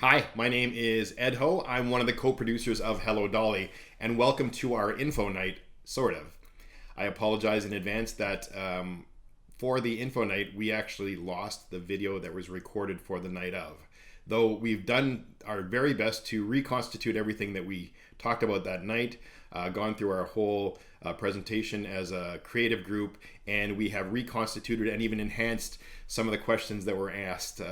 Hi, my name is Ed Ho. I'm one of the co-producers of Hello Dolly, and welcome to our info night, sort of. I apologize in advance that for the info night, we actually lost the video that was recorded for the night of. Though we've done our very best to reconstitute everything that we talked about that night, gone through our whole presentation as a creative group, and we have reconstituted and even enhanced some of the questions that were asked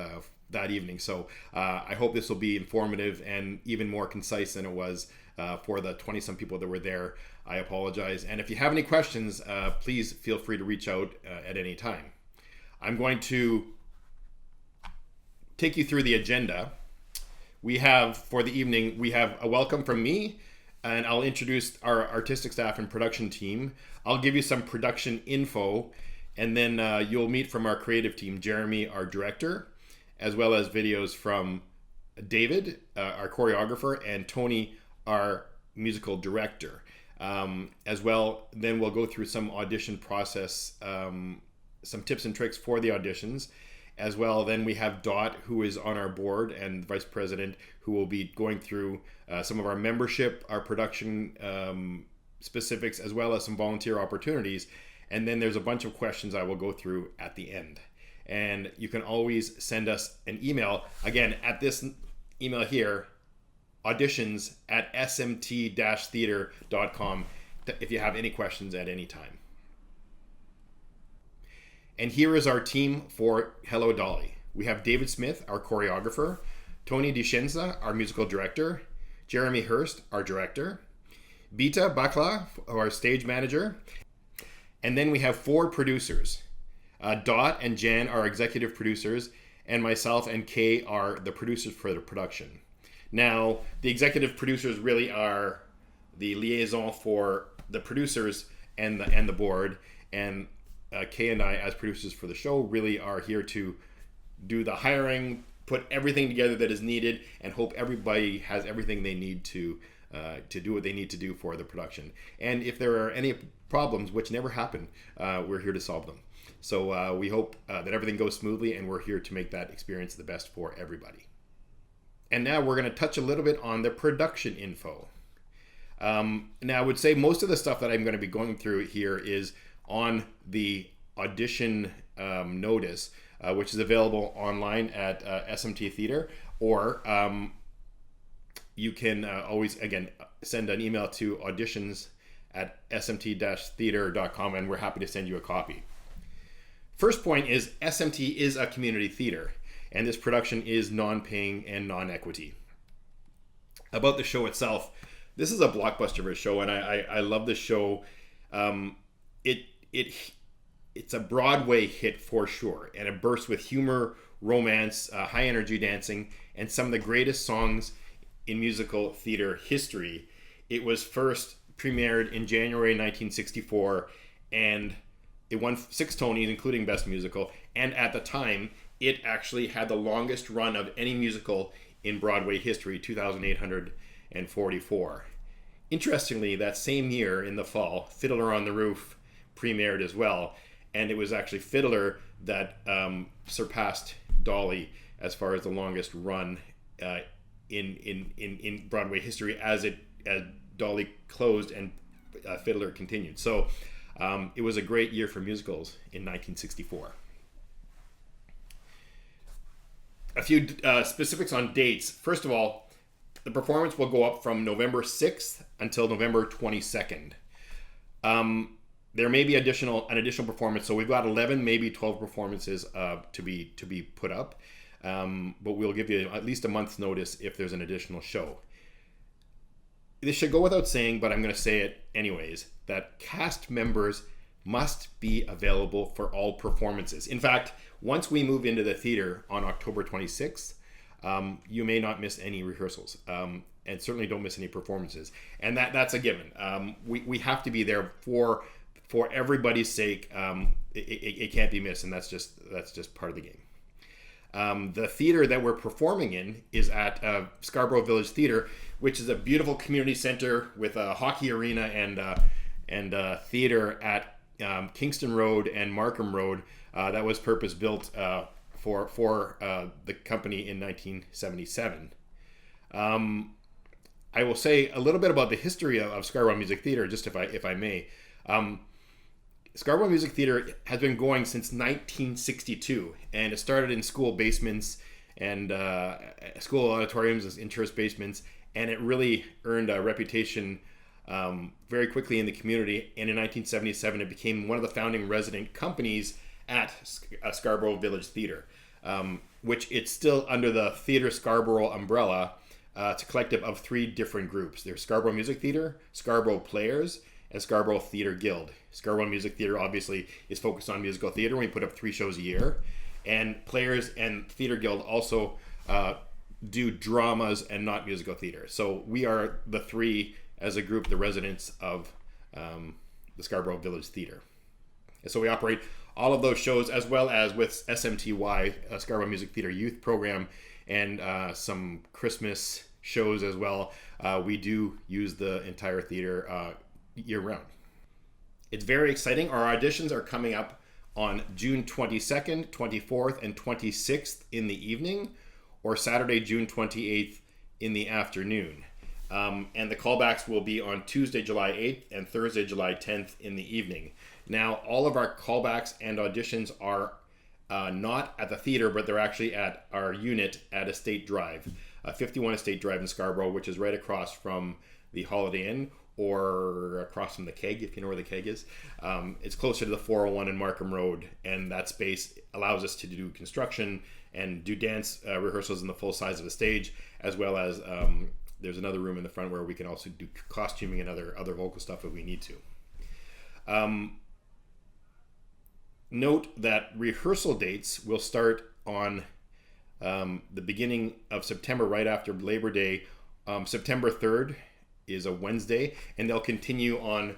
that evening. So I hope this will be informative and even more concise than it was for the 20 some people that were there. I apologize. And if you have any questions, please feel free to reach out at any time. I'm going to take you through the agenda. We have, for the evening, we have a welcome from me, and I'll introduce our artistic staff and production team. I'll give you some production info, and then you'll meet from our creative team, Jeremy, our director, as well as videos from David, our choreographer, and Tony, our musical director. As well, then we'll go through some audition process, some tips and tricks for the auditions. As well, then we have Dot, who is on our board, and Vice President, who will be going through some of our membership, our production specifics, as well as some volunteer opportunities. And then there's a bunch of questions I will go through at the end. And you can always send us an email, again, at this email here, auditions@smt-theater.com, if you have any questions at any time. And here is our team for Hello Dolly. We have David Smith, our choreographer, Tony DiCenza, our musical director, Jeremy Hurst, our director, Bita Bakla, our stage manager, and then we have 4 producers. Dot and Jan are executive producers, and myself and Kay are the producers for the production. Now, the executive producers really are the liaison for the producers and the board, and Kay and I, as producers for the show, really are here to do the hiring, put everything together that is needed, and hope everybody has everything they need to do what they need to do for the production. And if there are any problems, which never happen, we're here to solve them. So we hope that everything goes smoothly, and we're here to make that experience the best for everybody. And now we're going to touch a little bit on the production info. Now, I would say most of the stuff that I'm going to be going through here is on the audition notice, which is available online at SMT Theater, or you can always, again, send an email to auditions@smt-theater.com, and we're happy to send you a copy. First point is SMT is a community theater, and this production is non-paying and non-equity. About the show itself, this is a blockbuster of a show, and I love this show. It's a Broadway hit for sure, and it bursts with humor, romance, high energy dancing, and some of the greatest songs in musical theater history. It was first premiered in January 1964, and it won 6 Tonys, including Best Musical, and at the time, it actually had the longest run of any musical in Broadway history, 2,844. Interestingly, that same year in the fall, Fiddler on the Roof premiered as well, and it was actually Fiddler that surpassed Dolly as far as the longest run in Broadway history, as Dolly closed and Fiddler continued. So it was a great year for musicals in 1964. A few specifics on dates. First of all, the performance will go up from November 6th until November 22nd. There may be an additional performance, so we've got 11, maybe 12 performances to be put up, but we'll give you at least a month's notice if there's an additional show. This should go without saying, but I'm going to say it anyways, that cast members must be available for all performances. In fact, once we move into the theater on October 26th, you may not miss any rehearsals, and certainly don't miss any performances. And that's a given. We have to be there for everybody's sake. It can't be missed, and that's just part of the game. The theater that we're performing in is at Scarborough Village Theater, which is a beautiful community center with a hockey arena and theater at Kingston Road and Markham Road. That was purpose built for the company in 1977. I will say a little bit about the history of Scarborough Music Theatre, just if I may. Scarborough Music Theatre has been going since 1962, and it started in school basements and school auditoriums in church basements, and it really earned a reputation very quickly in the community. And in 1977, it became one of the founding resident companies at Scarborough Village Theatre, which it's still under the Theatre Scarborough umbrella. It's a collective of 3 different groups. There's Scarborough Music Theatre, Scarborough Players, and Scarborough Theatre Guild. Scarborough Music Theatre obviously is focused on musical theatre. We put up 3 shows a year. And Players and Theatre Guild also do dramas and not musical theatre. So we are the 3, as a group, the residents of the Scarborough Village Theatre. And so we operate all of those shows, as well as with SMTY, Scarborough Music Theatre Youth Program, and some Christmas shows as well. We do use the entire theater year round. It's very exciting. Our auditions are coming up on June 22nd, 24th, and 26th in the evening, or Saturday, June 28th in the afternoon. And the callbacks will be on Tuesday, July 8th and Thursday, July 10th in the evening. Now, all of our callbacks and auditions are not at the theater, but they're actually at our unit at Estate Drive, 51 Estate Drive in Scarborough, which is right across from the Holiday Inn, or across from the Keg, if you know where the Keg is. It's closer to the 401 and Markham Road, and that space allows us to do construction and do dance rehearsals in the full size of the stage, as well as there's another room in the front where we can also do costuming and other vocal stuff if we need to. Note that rehearsal dates will start on the beginning of September, right after Labor Day. September 3rd is a Wednesday, and they'll continue on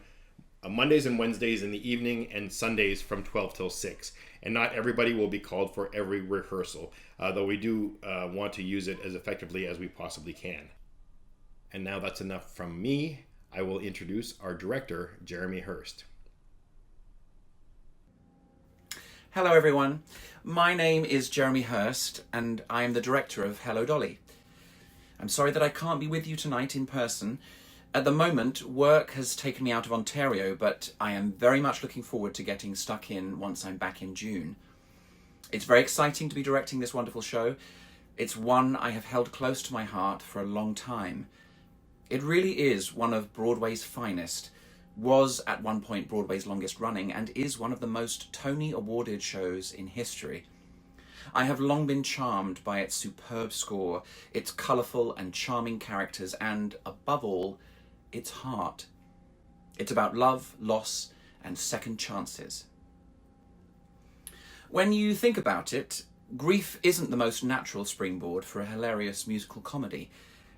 Mondays and Wednesdays in the evening, and Sundays from 12 till 6. And not everybody will be called for every rehearsal, though we do want to use it as effectively as we possibly can. And now that's enough from me. I will introduce our director, Jeremy Hurst. Hello everyone, my name is Jeremy Hurst and I am the director of Hello Dolly. I'm sorry that I can't be with you tonight in person. At the moment, work has taken me out of Ontario, but I am very much looking forward to getting stuck in once I'm back in June. It's very exciting to be directing this wonderful show. It's one I have held close to my heart for a long time. It really is one of Broadway's finest, was at one point Broadway's longest running, and is one of the most Tony awarded shows in history. I have long been charmed by its superb score, its colourful and charming characters, and above all, its heart. It's about love, loss, and second chances. When you think about it, grief isn't the most natural springboard for a hilarious musical comedy.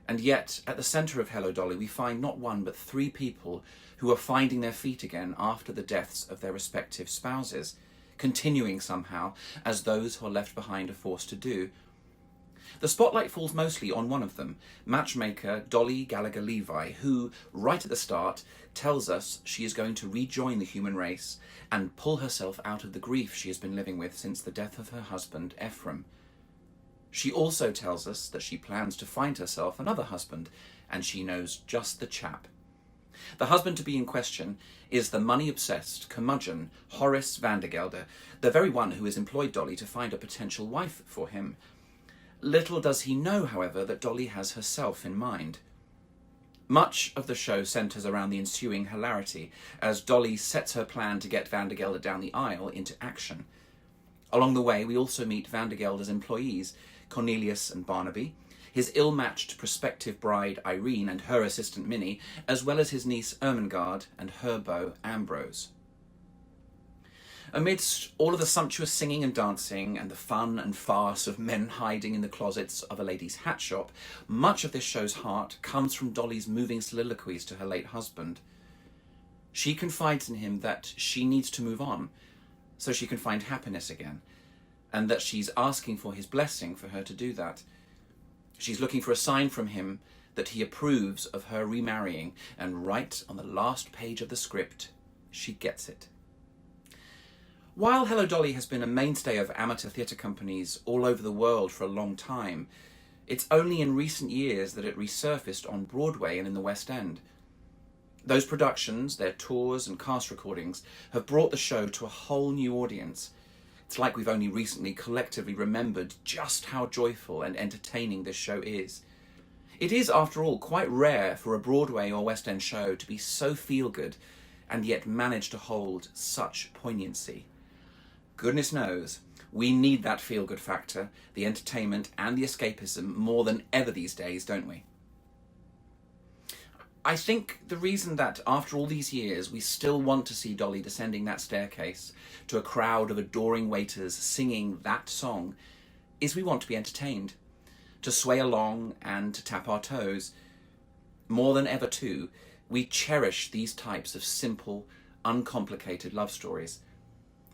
And yet, at the centre of Hello Dolly, we find not one but 3 people who are finding their feet again after the deaths of their respective spouses, continuing somehow as those who are left behind are forced to do. The spotlight falls mostly on one of them, matchmaker Dolly Gallagher-Levi, who, right at the start, tells us she is going to rejoin the human race and pull herself out of the grief she has been living with since the death of her husband, Ephraim. She also tells us that she plans to find herself another husband, and she knows just the chap. The husband to be in question is the money-obsessed curmudgeon Horace Vandergelder, the very one who has employed Dolly to find a potential wife for him. Little does he know, however, that Dolly has herself in mind. Much of the show centres around the ensuing hilarity as Dolly sets her plan to get Vandergelder down the aisle into action. Along the way, we also meet Vandergelder's employees, Cornelius and Barnaby, his ill-matched prospective bride Irene and her assistant Minnie, as well as his niece Ermengarde and her beau Ambrose. Amidst all of the sumptuous singing and dancing and the fun and farce of men hiding in the closets of a lady's hat shop, much of this show's heart comes from Dolly's moving soliloquies to her late husband. She confides in him that she needs to move on so she can find happiness again, and that she's asking for his blessing for her to do that. She's looking for a sign from him that he approves of her remarrying, and right on the last page of the script, she gets it. While Hello Dolly has been a mainstay of amateur theatre companies all over the world for a long time, it's only in recent years that it resurfaced on Broadway and in the West End. Those productions, their tours and cast recordings, have brought the show to a whole new audience. It's like we've only recently collectively remembered just how joyful and entertaining this show is. It is, after all, quite rare for a Broadway or West End show to be so feel-good and yet manage to hold such poignancy. Goodness knows, we need that feel-good factor, the entertainment and the escapism more than ever these days, don't we? I think the reason that after all these years we still want to see Dolly descending that staircase to a crowd of adoring waiters singing that song is we want to be entertained, to sway along and to tap our toes. More than ever too, we cherish these types of simple, uncomplicated love stories.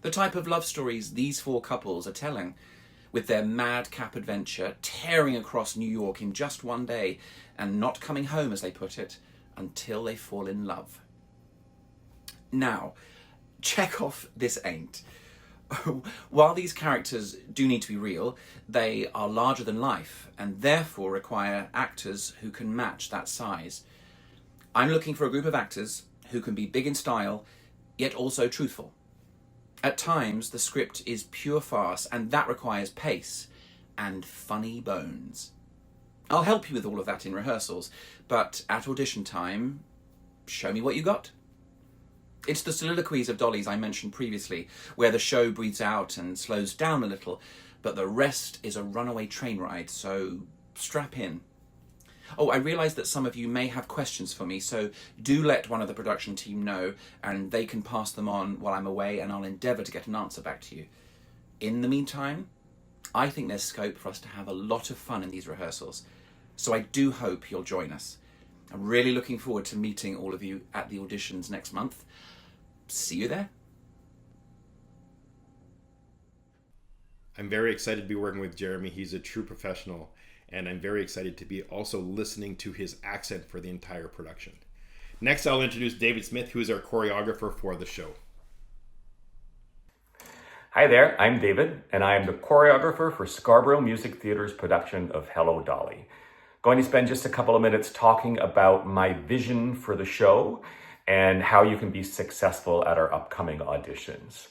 The type of love stories these four couples are telling, with their madcap adventure tearing across New York in just one day and not coming home, as they put it, until they fall in love. Now, check off this ain't. While these characters do need to be real, they are larger than life and therefore require actors who can match that size. I'm looking for a group of actors who can be big in style, yet also truthful. At times, the script is pure farce, and that requires pace and funny bones. I'll help you with all of that in rehearsals, but at audition time, show me what you got. It's the soliloquies of Dolly's I mentioned previously, where the show breathes out and slows down a little, but the rest is a runaway train ride, so strap in. Oh, I realise that some of you may have questions for me, so do let one of the production team know, and they can pass them on while I'm away, and I'll endeavour to get an answer back to you. In the meantime, I think there's scope for us to have a lot of fun in these rehearsals, so I do hope you'll join us. I'm really looking forward to meeting all of you at the auditions next month. See you there. I'm very excited to be working with Jeremy. He's a true professional, and I'm very excited to be also listening to his accent for the entire production. Next, I'll introduce David Smith, who is our choreographer for the show. Hi there, I'm David, and I am the choreographer for Scarborough Music Theatre's production of Hello Dolly. Going to spend just a couple of minutes talking about my vision for the show and how you can be successful at our upcoming auditions.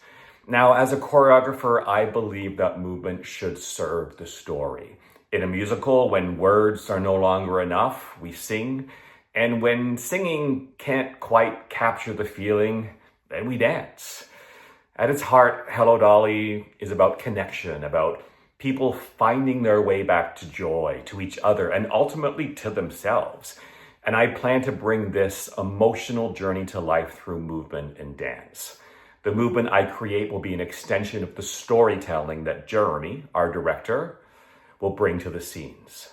Now, as a choreographer, I believe that movement should serve the story. In a musical, when words are no longer enough, we sing. And when singing can't quite capture the feeling, then we dance. At its heart, Hello Dolly is about connection, about people finding their way back to joy, to each other, and ultimately to themselves. And I plan to bring this emotional journey to life through movement and dance. The movement I create will be an extension of the storytelling that Jeremy, our director, will bring to the scenes.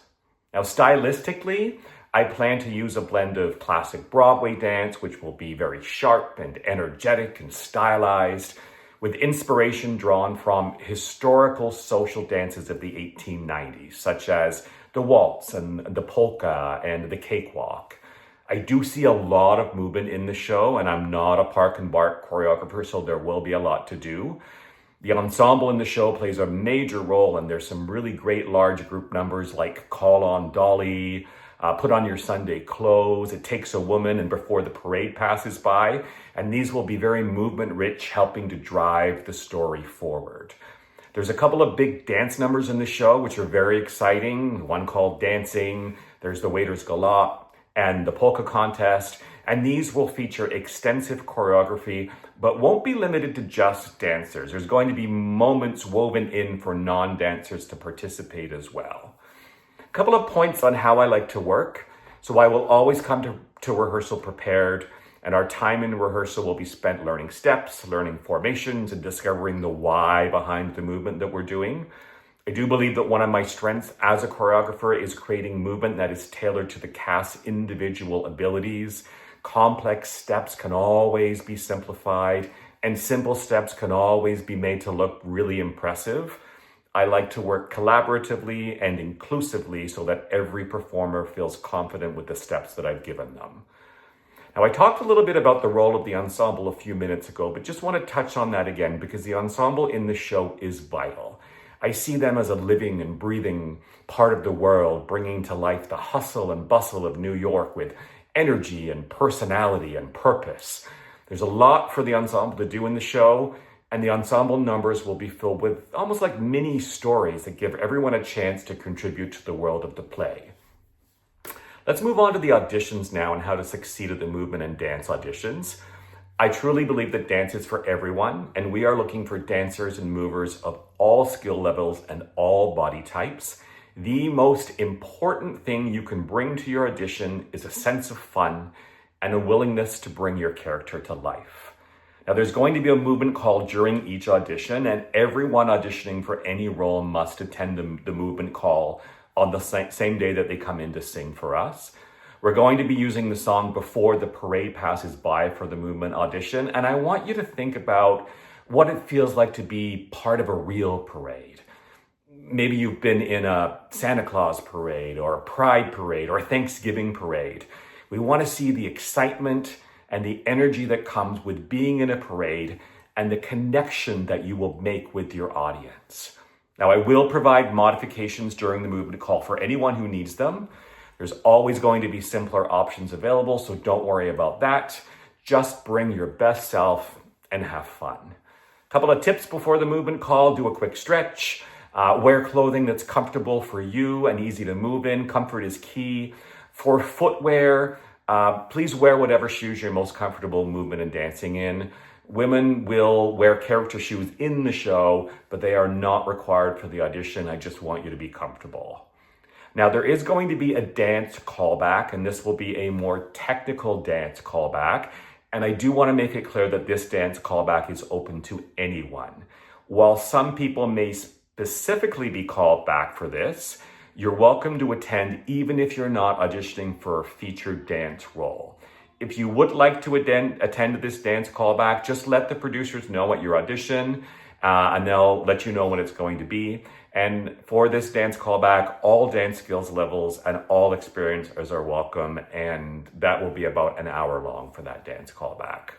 Now, stylistically, I plan to use a blend of classic Broadway dance, which will be very sharp and energetic and stylized, with inspiration drawn from historical social dances of the 1890s, such as the waltz and the polka and the cakewalk. I do see a lot of movement in the show, and I'm not a park and bark choreographer, so there will be a lot to do. The ensemble in the show plays a major role, and there's some really great large group numbers like Call on Dolly, Put on Your Sunday Clothes, It Takes a Woman, and Before the Parade Passes By. And these will be very movement rich, helping to drive the story forward. There's a couple of big dance numbers in the show, which are very exciting. One called Dancing, there's the Waiter's Galop, and the Polka Contest. And these will feature extensive choreography, but won't be limited to just dancers. There's going to be moments woven in for non-dancers to participate as well. A couple of points on how I like to work. So I will always come to rehearsal prepared, and our time in rehearsal will be spent learning steps, learning formations, and discovering the why behind the movement that we're doing. I do believe that one of my strengths as a choreographer is creating movement that is tailored to the cast's individual abilities. Complex steps can always be simplified, and simple steps can always be made to look really impressive. I like to work collaboratively and inclusively so that every performer feels confident with the steps that I've given them. Now, I talked a little bit about the role of the ensemble a few minutes ago, but just want to touch on that again because the ensemble in the show is vital. I see them as a living and breathing part of the world, bringing to life the hustle and bustle of New York with energy and personality and purpose. There's a lot for the ensemble to do in the show, and the ensemble numbers will be filled with almost like mini stories that give everyone a chance to contribute to the world of the play. Let's move on to the auditions now and how to succeed at the movement and dance auditions. I truly believe that dance is for everyone, and we are looking for dancers and movers of all skill levels and all body types. The most important thing you can bring to your audition is a sense of fun and a willingness to bring your character to life. Now, there's going to be a movement call during each audition, and everyone auditioning for any role must attend the movement call on the same day that they come in to sing for us. We're going to be using the song Before the Parade Passes By for the movement audition, and I want you to think about what it feels like to be part of a real parade. Maybe you've been in a Santa Claus parade or a Pride parade or a Thanksgiving parade. We want to see the excitement and the energy that comes with being in a parade and the connection that you will make with your audience. Now, I will provide modifications during the movement call for anyone who needs them. There's always going to be simpler options available, so don't worry about that. Just bring your best self and have fun. A couple of tips before the movement call: do a quick stretch, wear clothing that's comfortable for you and easy to move in. Comfort is key. For footwear, please wear whatever shoes you're most comfortable moving and dancing in. Women will wear character shoes in the show, but they are not required for the audition. I just want you to be comfortable. Now, there is going to be a dance callback, and this will be a more technical dance callback. And I do want to make it clear that this dance callback is open to anyone. While some people may specifically be called back for this, you're welcome to attend even if you're not auditioning for a featured dance role. If you would like to attend this dance callback, just let the producers know at your audition, and they'll let you know when it's going to be. And for this dance callback, all dance skills levels and all experiences are welcome, and that will be about an hour long for that dance callback.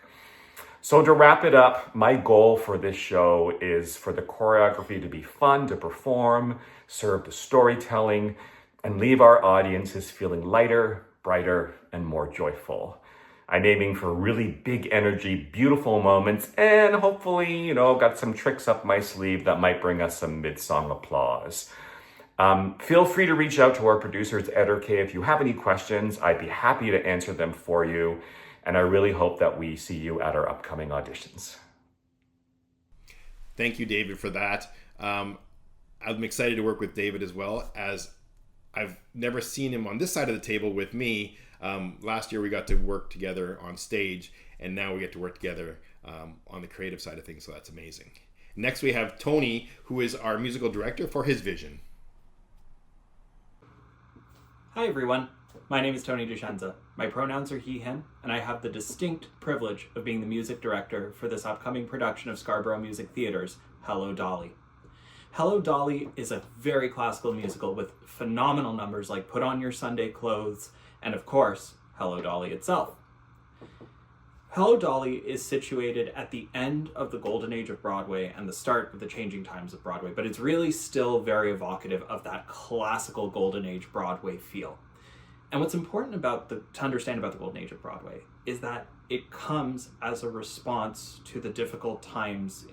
So to wrap it up, my goal for this show is for the choreography to be fun to perform, serve the storytelling, and leave our audiences feeling lighter, brighter, and more joyful. I'm aiming for really big energy, beautiful moments, and hopefully, got some tricks up my sleeve that might bring us some mid-song applause. Feel free to reach out to our producers, Ed or Kay, if you have any questions. I'd be happy to answer them for you, and I really hope that we see you at our upcoming auditions. Thank you, David, for that. I'm excited to work with David as well, as I've never seen him on this side of the table with me. Last year we got to work together on stage, and now we get to work together on the creative side of things, so that's amazing. Next we have Tony, who is our musical director for his vision. Hi everyone, my name is Tony Descenza. My pronouns are he, him, and I have the distinct privilege of being the music director for this upcoming production of Scarborough Music Theatre's Hello Dolly. Hello Dolly is a very classical musical with phenomenal numbers like Put On Your Sunday Clothes, and of course, Hello Dolly itself. Hello Dolly is situated at the end of the golden age of Broadway and the start of the changing times of Broadway, but it's really still very evocative of that classical golden age Broadway feel. And what's important to understand about the golden age of Broadway is that it comes as a response to the difficult times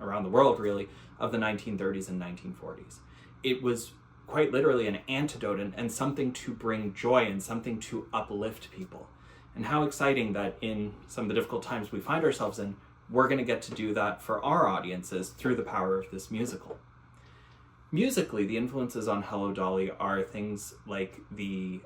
around the world, really, of the 1930s and 1940s. It was quite literally an antidote and something to bring joy and something to uplift people. And how exciting that in some of the difficult times we find ourselves in, we're going to get to do that for our audiences through the power of this musical. Musically, the influences on Hello Dolly are things like the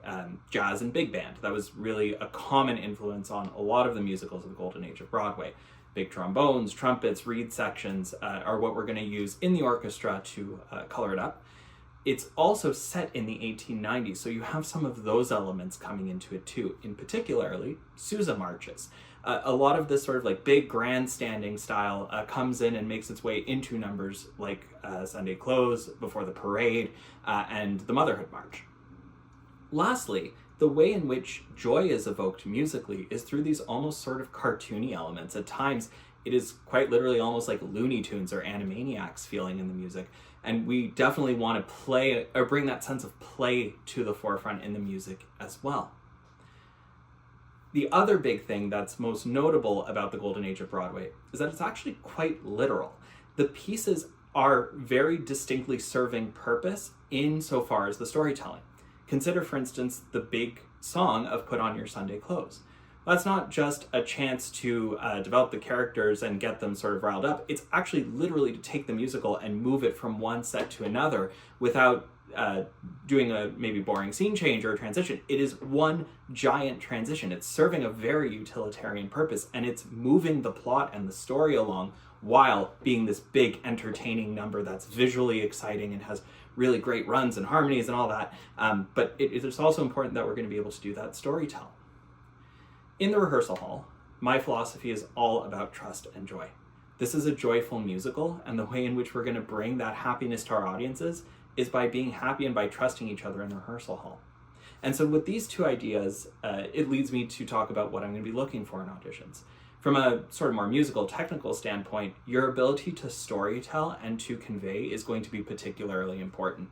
jazz and big band. That was really a common influence on a lot of the musicals of the golden age of Broadway. Big trombones, trumpets, reed sections are what we're going to use in the orchestra to color it up. It's also set in the 1890s, so you have some of those elements coming into it too, in particularly Sousa marches. A lot of this sort of like big grandstanding style comes in and makes its way into numbers like Sunday Clothes, Before the Parade, and the Motherhood March. Lastly, the way in which joy is evoked musically is through these almost sort of cartoony elements. At times, it is quite literally almost like Looney Tunes or Animaniacs feeling in the music. And we definitely want to play or bring that sense of play to the forefront in the music as well. The other big thing that's most notable about the Golden Age of Broadway is that it's actually quite literal. The pieces are very distinctly serving purpose insofar as the storytelling. Consider, for instance, the big song of Put On Your Sunday Clothes. That's not just a chance to develop the characters and get them sort of riled up. It's actually literally to take the musical and move it from one set to another without doing a maybe boring scene change or a transition. It is one giant transition. It's serving a very utilitarian purpose, and it's moving the plot and the story along while being this big entertaining number that's visually exciting and has really great runs and harmonies and all that. But it's also important that we're going to be able to do that storytelling. In the rehearsal hall, my philosophy is all about trust and joy. This is a joyful musical, and the way in which we're going to bring that happiness to our audiences is by being happy and by trusting each other in the rehearsal hall. And so with these two ideas, it leads me to talk about what I'm going to be looking for in auditions. From a sort of more musical, technical standpoint, your ability to storytell and to convey is going to be particularly important.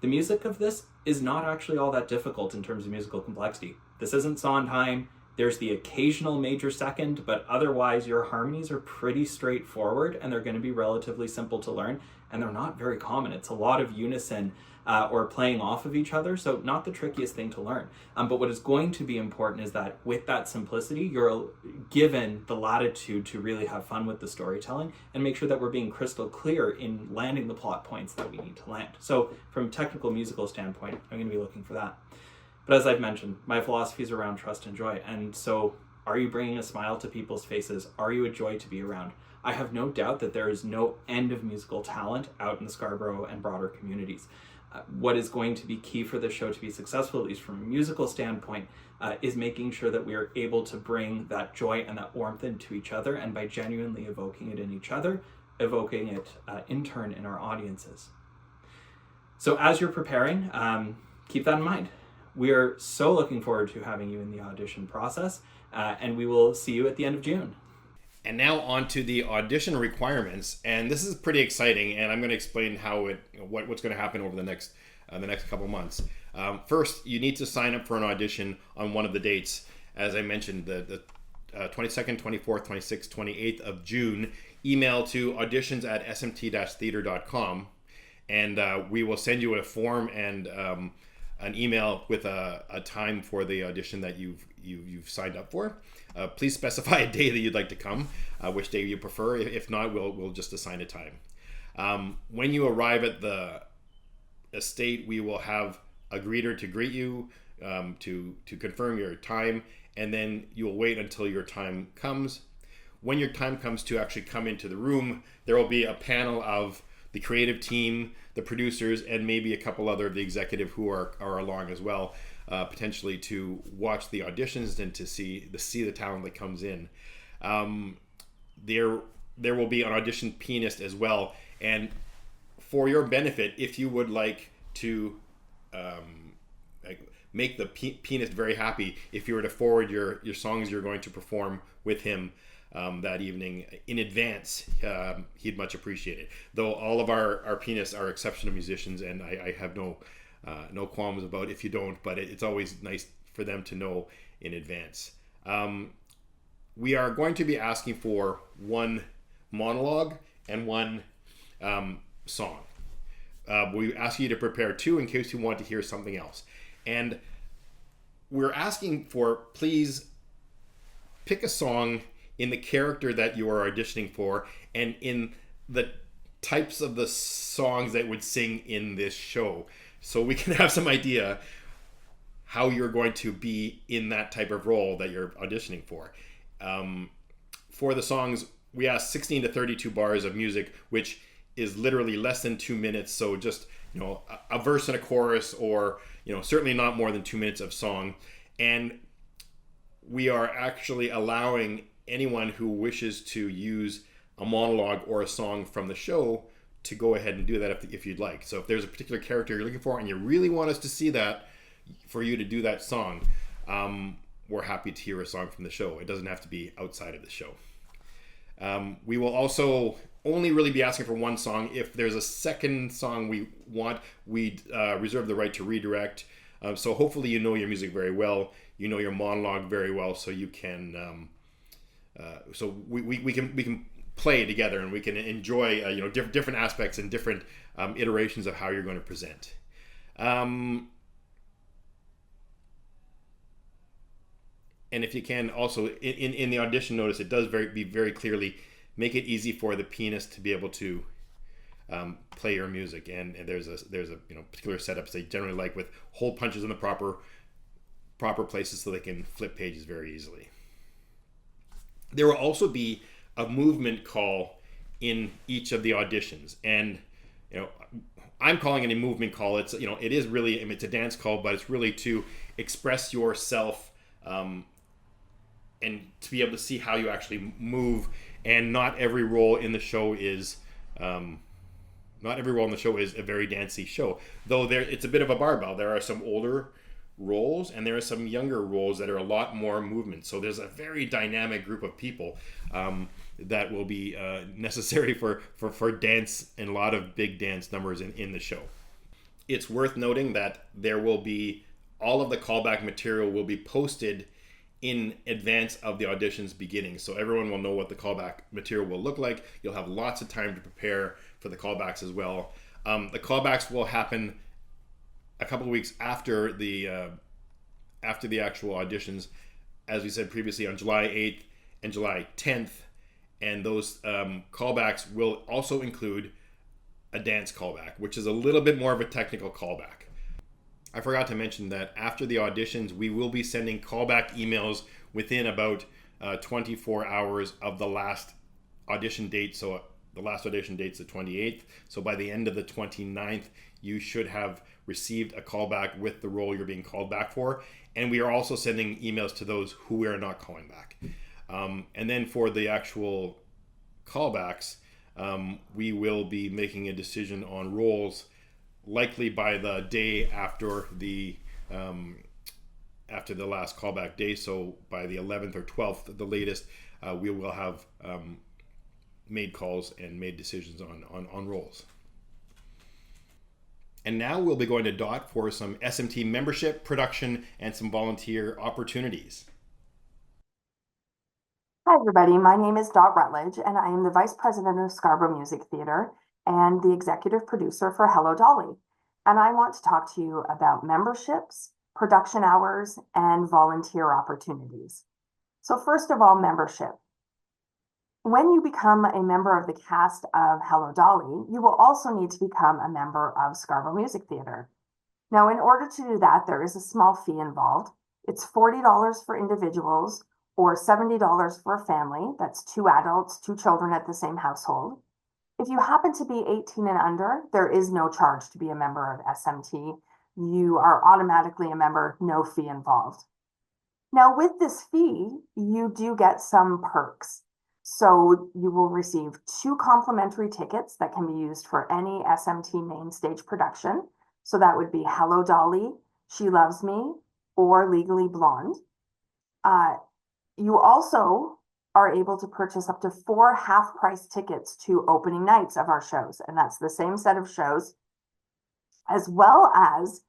The music of this is not actually all that difficult in terms of musical complexity. This isn't Sondheim. There's the occasional major second, but otherwise your harmonies are pretty straightforward and they're going to be relatively simple to learn, and they're not very common. It's a lot of unison or playing off of each other, so not the trickiest thing to learn. But what is going to be important is that with that simplicity, you're given the latitude to really have fun with the storytelling and make sure that we're being crystal clear in landing the plot points that we need to land. So from a technical musical standpoint, I'm going to be looking for that. But as I've mentioned, my philosophy is around trust and joy. And so are you bringing a smile to people's faces? Are you a joy to be around? I have no doubt that there is no end of musical talent out in the Scarborough and broader communities. What is going to be key for the show to be successful, at least from a musical standpoint, is making sure that we are able to bring that joy and that warmth into each other, and by genuinely evoking it in each other, evoking it in turn in our audiences. So as you're preparing, keep that in mind. We are so looking forward to having you in the audition process, and we will see you at the end of June. And now on to the audition requirements, and this is pretty exciting, and I'm going to explain how what's going to happen over the next couple months. First, you need to sign up for an audition on one of the dates. As I mentioned, the 22nd, 24th, 26th, 28th of June. Email to auditions@smt-theater.com, and we will send you a form and an email with a time for the audition that you've signed up for. Please specify a day that you'd like to come, which day you prefer. If not, we'll just assign a time. When you arrive at the estate, we will have a greeter to greet you, to confirm your time, and then you'll wait until your time comes. When your time comes to actually come into the room, there will be a panel of the creative team, the producers, and maybe a couple other of the executive who are along as well, potentially to watch the auditions and to see the talent that comes in. There will be an audition pianist as well, and for your benefit, if you would like to make the pianist very happy, if you were to forward your songs you're going to perform with him that evening in advance, he'd much appreciate it. Though all of our pianists are exceptional musicians, and I have no qualms about if you don't, but it's always nice for them to know in advance. We are going to be asking for one monologue and one song. We ask you to prepare two in case you want to hear something else. And we're asking for, please pick a song in the character that you are auditioning for and in the types of the songs that would sing in this show, so we can have some idea how you're going to be in that type of role that you're auditioning for. For the songs, we ask 16 to 32 bars of music, which is literally less than 2 minutes. So just, a verse and a chorus, or, certainly not more than 2 minutes of song. And we are actually allowing anyone who wishes to use a monologue or a song from the show to go ahead and do that if you'd like. So if there's a particular character you're looking for and you really want us to see that, for you to do that song, we're happy to hear a song from the show. It doesn't have to be outside of the show. We will also only really be asking for one song. If there's a second song we want, we reserve the right to redirect. So hopefully you know your music very well, you know your monologue very well, so you can so we can play together and we can enjoy different aspects and different iterations of how you're going to present. And if you can also in the audition notice, it does be very clearly make it easy for the pianist to be able to play your music, and there's a particular setups they generally like with hole punches in the proper places so they can flip pages very easily. There will also be a movement call in each of the auditions, and I'm calling it a movement call. It's it is really, it's a dance call, but it's really to express yourself and to be able to see how you actually move. And not every role in the show is a very dancey show, though it's a bit of a barbell. There are some older roles and there are some younger roles that are a lot more movement. So there's a very dynamic group of people that will be necessary for dance and a lot of big dance numbers in the show. It's worth noting that there will be all of the callback material will be posted in advance of the auditions beginning, so everyone will know what the callback material will look like. You'll have lots of time to prepare for the callbacks as well. The callbacks will happen a couple of weeks after the actual auditions, as we said previously, on July 8th and July 10th, and those callbacks will also include a dance callback, which is a little bit more of a technical callback. I forgot to mention that after the auditions, we will be sending callback emails within about 24 hours of the last audition date. So the last audition date's the 28th. So by the end of the 29th, you should have received a callback with the role you're being called back for. And we are also sending emails to those who we are not calling back. And then for the actual callbacks, we will be making a decision on roles likely by the day after the last callback day. So by the 11th or 12th, the latest, we will have made calls and made decisions on roles. And now we'll be going to Dot for some SMT membership, production, and some volunteer opportunities. Hi, everybody. My name is Dot Rutledge, and I am the Vice President of Scarborough Music Theatre and the Executive Producer for Hello Dolly. And I want to talk to you about memberships, production hours, and volunteer opportunities. So first of all, membership. When you become a member of the cast of Hello Dolly, you will also need to become a member of Scarborough Music Theatre. Now, in order to do that, there is a small fee involved. It's $40 for individuals or $70 for a family. That's 2 adults, 2 children at the same household. If you happen to be 18 and under, there is no charge to be a member of SMT. You are automatically a member, no fee involved. Now, with this fee, you do get some perks. So you will receive 2 complimentary tickets that can be used for any SMT main stage production. So that would be Hello Dolly, She Loves Me, or Legally Blonde. You also are able to purchase up to 4 half-price tickets to opening nights of our shows. And that's the same set of shows, as well as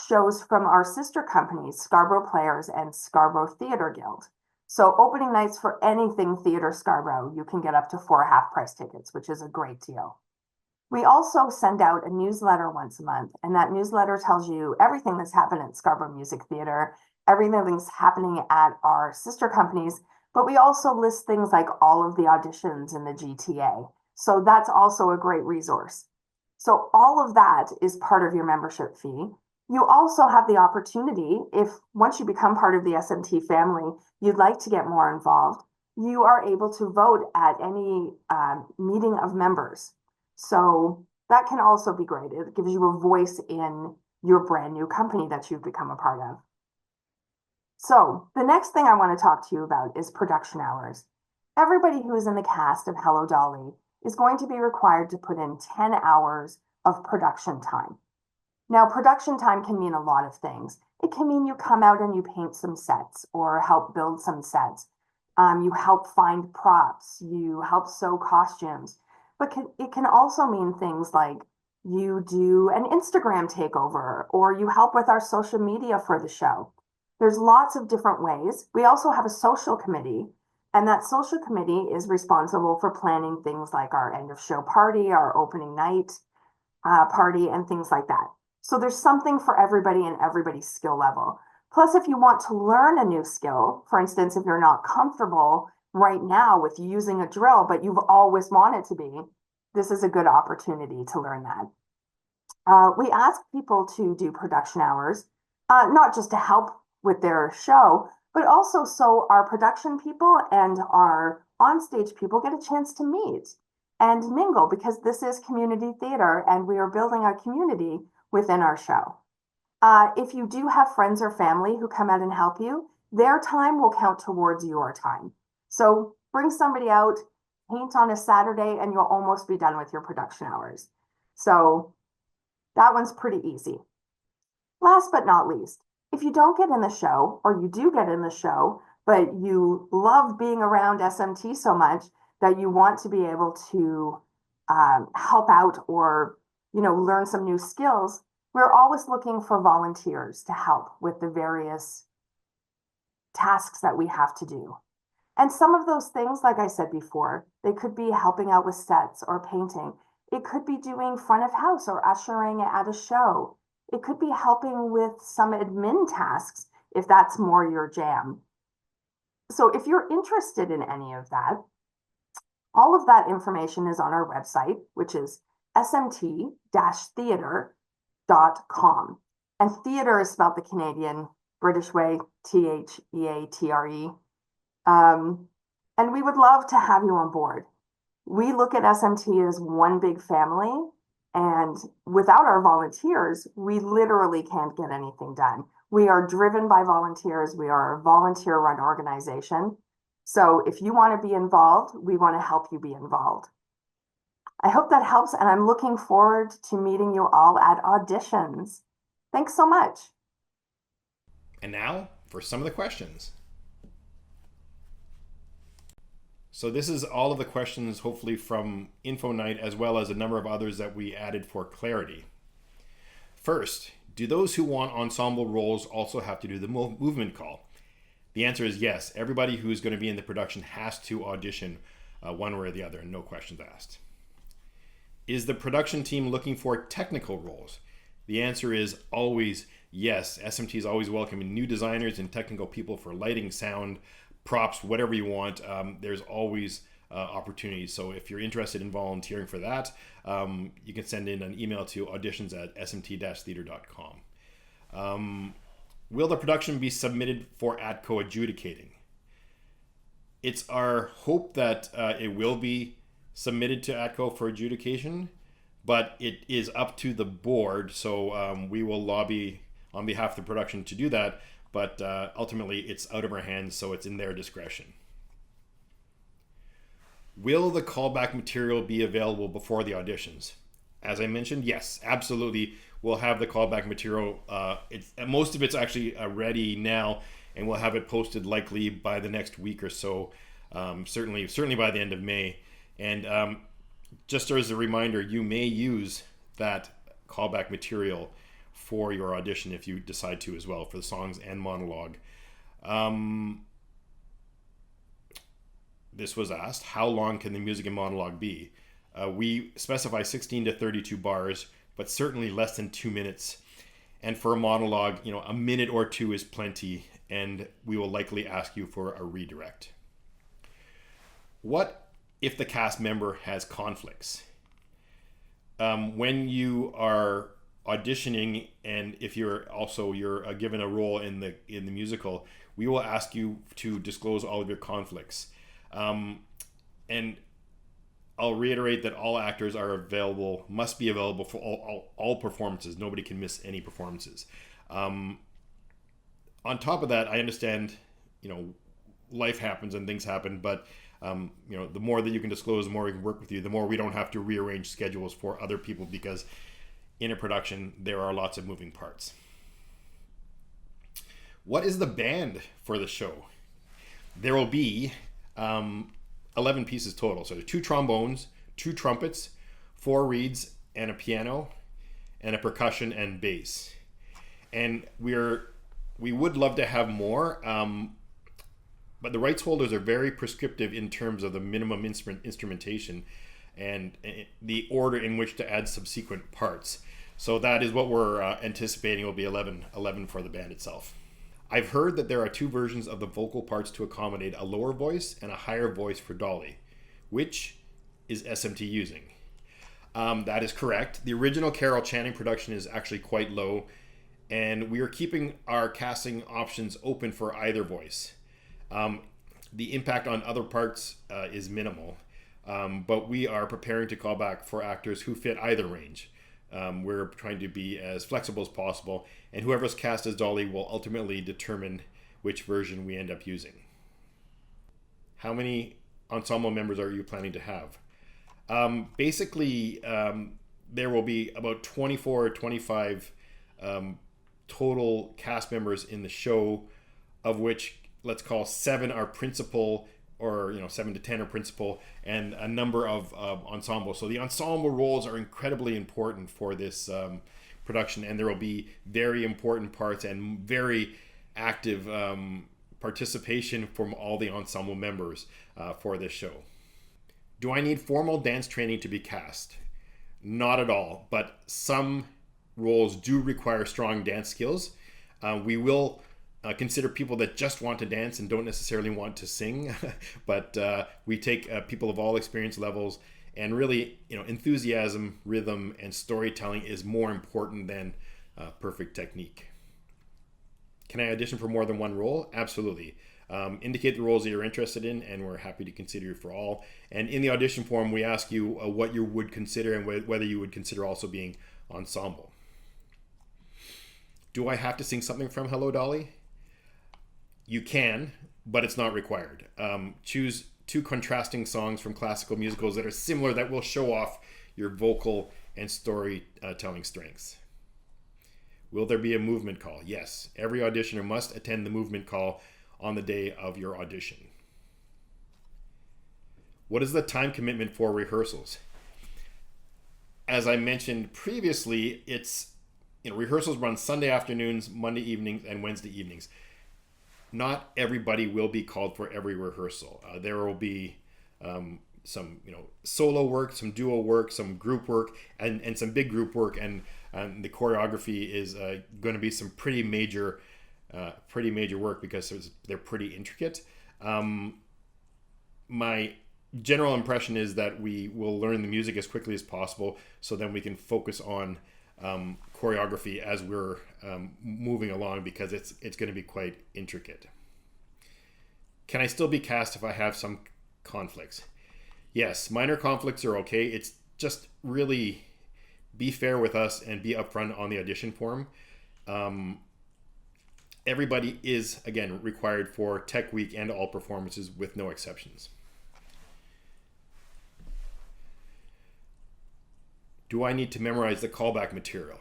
shows from our sister companies, Scarborough Players and Scarborough Theatre Guild. So opening nights for anything Theatre Scarborough, you can get up to 4 half-price tickets, which is a great deal. We also send out a newsletter once a month, and that newsletter tells you everything that's happened at Scarborough Music Theatre, everything that's happening at our sister companies, but we also list things like all of the auditions in the GTA. So that's also a great resource. So all of that is part of your membership fee. You also have the opportunity, if once you become part of the SMT family, you'd like to get more involved, you are able to vote at any meeting of members. So that can also be great. It gives you a voice in your brand new company that you've become a part of. So the next thing I want to talk to you about is production hours. Everybody who is in the cast of Hello Dolly is going to be required to put in 10 hours of production time. Now, production time can mean a lot of things. It can mean you come out and you paint some sets or help build some sets. You help find props, you help sew costumes. But it can also mean things like you do an Instagram takeover or you help with our social media for the show. There's lots of different ways. We also have a social committee, and that social committee is responsible for planning things like our end of show party, our opening night party, and things like that. So there's something for everybody and everybody's skill level. Plus, if you want to learn a new skill, for instance, if you're not comfortable right now with using a drill, but you've always wanted to be, this is a good opportunity to learn that. We ask people to do production hours, not just to help with their show, but also so our production people and our onstage people get a chance to meet and mingle, because this is community theater and we are building our community within our show. If you do have friends or family who come out and help you, their time will count towards your time. So bring somebody out, paint on a Saturday, and you'll almost be done with your production hours. So that one's pretty easy. Last but not least, if you don't get in the show, or you do get in the show, but you love being around SMT so much that you want to be able to help out or learn some new skills, we're always looking for volunteers to help with the various tasks that we have to do. And some of those things, like I said before, they could be helping out with sets or painting. It could be doing front of house or ushering at a show. It could be helping with some admin tasks if that's more your jam. So if you're interested in any of that, all of that information is on our website, which is smt-theatre.com. And theater is spelled the Canadian British way, Theatre. And we would love to have you on board. We look at SMT as one big family, and without our volunteers, we literally can't get anything done. We are driven by volunteers. We are a volunteer-run organization. So if you want to be involved, we want to help you be involved. I hope that helps, and I'm looking forward to meeting you all at Auditions. Thanks so much. And now for some of the questions. So this is all of the questions, hopefully from Info Night, as well as a number of others that we added for clarity. First, do those who want ensemble roles also have to do the movement call? The answer is yes. Everybody who's going to be in the production has to audition one way or the other, and no questions asked. Is the production team looking for technical roles? The answer is always yes. SMT is always welcoming new designers and technical people for lighting, sound, props, whatever you want. There's always opportunities. So if you're interested in volunteering for that, you can send in an email to auditions@smt-theatre.com. Will the production be submitted for ATCO adjudicating? It's our hope that it will be submitted to ATCO for adjudication, but it is up to the board. So we will lobby on behalf of the production to do that. But ultimately, it's out of our hands, so it's in their discretion. Will the callback material be available before the auditions? As I mentioned, yes, absolutely. We'll have the callback material. Most of it's actually ready now, and we'll have it posted likely by the next week or so, certainly by the end of May. And just as a reminder, you may use that callback material for your audition if you decide to as well, for the songs and monologue. This was asked, how long can the music and monologue be? We specify 16 to 32 bars, but certainly less than 2 minutes. And for a monologue, a minute or two is plenty, and we will likely ask you for a redirect. What if the cast member has conflicts? When you are auditioning, and if you're given a role in the musical, we will ask you to disclose all of your conflicts. And I'll reiterate that all actors must be available for all performances. Nobody can miss any performances. On top of that, I understand, life happens and things happen, but the more that you can disclose, the more we can work with you, the more we don't have to rearrange schedules for other people, because in a production, there are lots of moving parts. What is the band for the show? There will be 11 pieces total. So 2 trombones, 2 trumpets, 4 reeds, and a piano, and a percussion and bass. And we would love to have more, but the rights holders are very prescriptive in terms of the minimum instrumentation and the order in which to add subsequent parts. So that is what we're anticipating will be 11 for the band itself. I've heard that there are 2 versions of the vocal parts to accommodate a lower voice and a higher voice for Dolly. Which is SMT using? That is correct. The original Carol Channing production is actually quite low, and we are keeping our casting options open for either voice. The impact on other parts is minimal, but we are preparing to call back for actors who fit either range. We're trying to be as flexible as possible, and whoever's cast as Dolly will ultimately determine which version we end up using. How many ensemble members are you planning to have? Basically, there will be about 24 or 25 total cast members in the show, of which let's call 7 are principal, or 7 to 10 are principal, and a number of ensemble. So the ensemble roles are incredibly important for this production, and there will be very important parts and very active participation from all the ensemble members for this show. Do I need formal dance training to be cast? Not at all, but some roles do require strong dance skills. We will consider people that just want to dance and don't necessarily want to sing, but we take people of all experience levels, and really, enthusiasm, rhythm, and storytelling is more important than perfect technique. Can I audition for more than one role? Absolutely. Indicate the roles that you're interested in, and we're happy to consider you for all. And in the audition form, we ask you what you would consider and whether you would consider also being ensemble. Do I have to sing something from Hello Dolly? You can, but it's not required. Choose 2 contrasting songs from classical musicals that are similar that will show off your vocal and storytelling strengths. Will there be a movement call? Yes. Every auditioner must attend the movement call on the day of your audition. What is the time commitment for rehearsals? As I mentioned previously, rehearsals run Sunday afternoons, Monday evenings, and Wednesday evenings. Not everybody will be called for every rehearsal. There will be some solo work, some duo work, some group work, and some big group work, and the choreography is going to be some pretty major work because they're pretty intricate. My general impression is that we will learn the music as quickly as possible, so then we can focus on choreography as we're moving along, because it's going to be quite intricate. Can I still be cast if I have some conflicts? Yes, minor conflicts are okay. It's just really be fair with us and be upfront on the audition form. Everybody is, again, required for Tech Week and all performances with no exceptions. Do I need to memorize the callback material?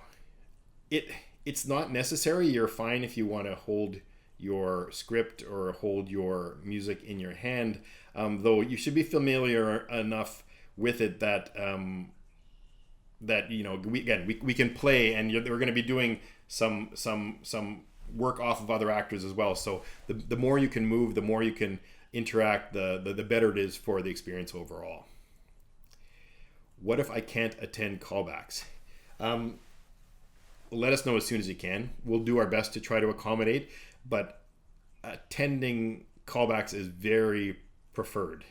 It's not necessary. You're fine if you want to hold your script or hold your music in your hand, though you should be familiar enough with it that we can play, and we're going to be doing some work off of other actors as well. So the more you can move, the more you can interact, the better it is for the experience overall. What if I can't attend callbacks? Let us know as soon as you can. We'll do our best to try to accommodate, but attending callbacks is very preferred.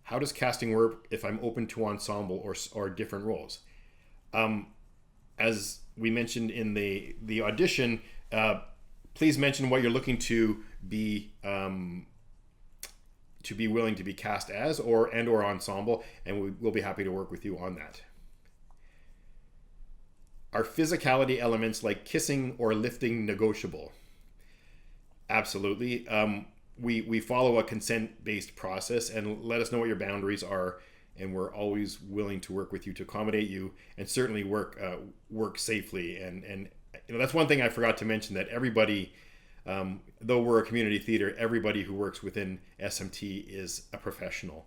How does casting work if I'm open to ensemble or different roles? As we mentioned in the audition, please mention what you're looking to be willing to be cast as, or ensemble, and we'll be happy to work with you on that. Are physicality elements like kissing or lifting negotiable? Absolutely. We follow a consent-based process, and let us know what your boundaries are, and we're always willing to work with you to accommodate you, and certainly work safely. And that's one thing I forgot to mention, that everybody though we're a community theater, everybody who works within SMT is a professional.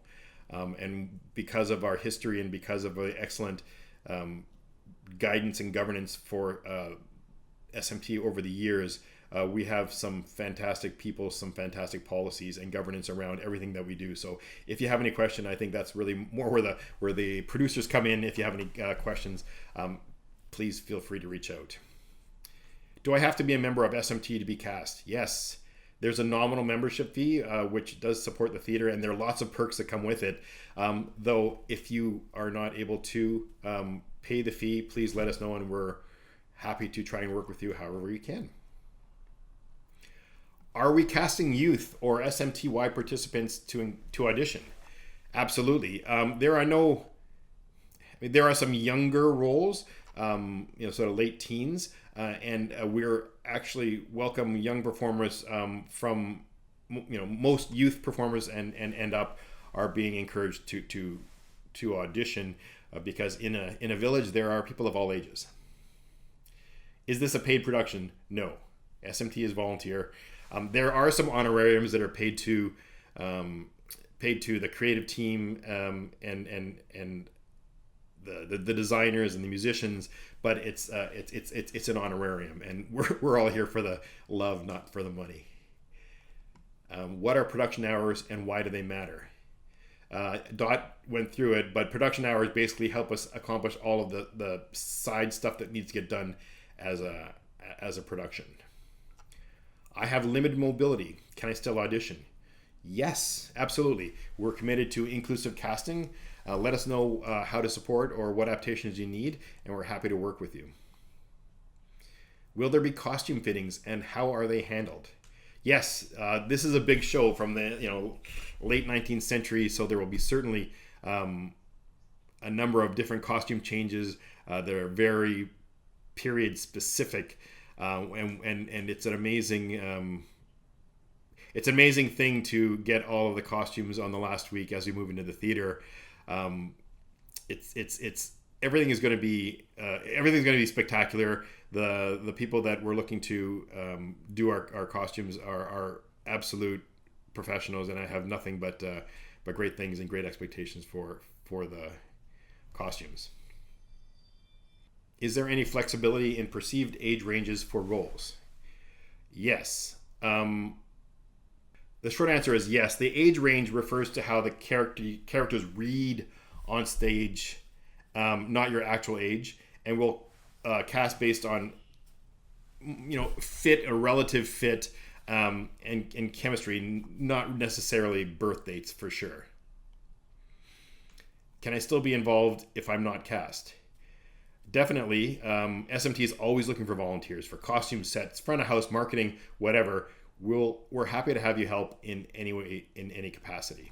And because of our history and because of the excellent guidance and governance for SMT over the years, we have some fantastic people, some fantastic policies and governance around everything that we do. So if you have any question, I think that's really more where the producers come in. If you have any questions, please feel free to reach out. Do I have to be a member of SMT to be cast? Yes. There's a nominal membership fee, which does support the theater, and there are lots of perks that come with it. Though, if you are not able to pay the fee, please let us know, and we're happy to try and work with you however we can. Are we casting youth or SMTY participants to audition? Absolutely. There are some younger roles, sort of late teens, and we're actually welcome young performers from, most youth performers and up are being encouraged to audition because in a village there are people of all ages. Is this a paid production? No. SMT is volunteer. There are some honorariums that are paid to the creative team and the designers and the musicians, but it's an honorarium, and we're all here for the love, not for the money. What are production hours and why do they matter? Dot went through it, but production hours basically help us accomplish all of the side stuff that needs to get done as a production. I have limited mobility. Can I still audition? Yes, absolutely. We're committed to inclusive casting. Let us know how to support or what adaptations you need, and we're happy to work with you. Will there be costume fittings, and how are they handled? Yes, this is a big show from the late 19th century, so there will be certainly a number of different costume changes that are very period specific, and it's an amazing thing to get all of the costumes on the last week as we move into the theater. It's everything is going to be everything's going to be spectacular. The people that we're looking to do our costumes are absolute professionals, and I have nothing but great things and great expectations for the costumes. Is there any flexibility in perceived age ranges for roles? Yes. The short answer is yes. The age range refers to how the characters read on stage, not your actual age, and will cast based on fit or relative fit and chemistry, not necessarily birth dates for sure. Can I still be involved if I'm not cast? Definitely. SMT is always looking for volunteers for costume sets, front of house, marketing, whatever. We're happy to have you help in any way, in any capacity.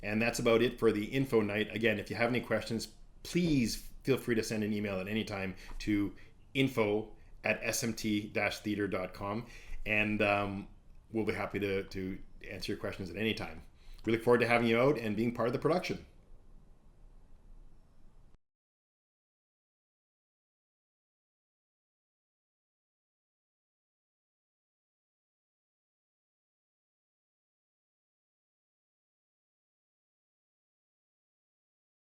And that's about it for the info night. Again, if you have any questions, please feel free to send an email at any time to info@smt-theater.com, and we'll be happy to answer your questions at any time. We look forward to having you out and being part of the production.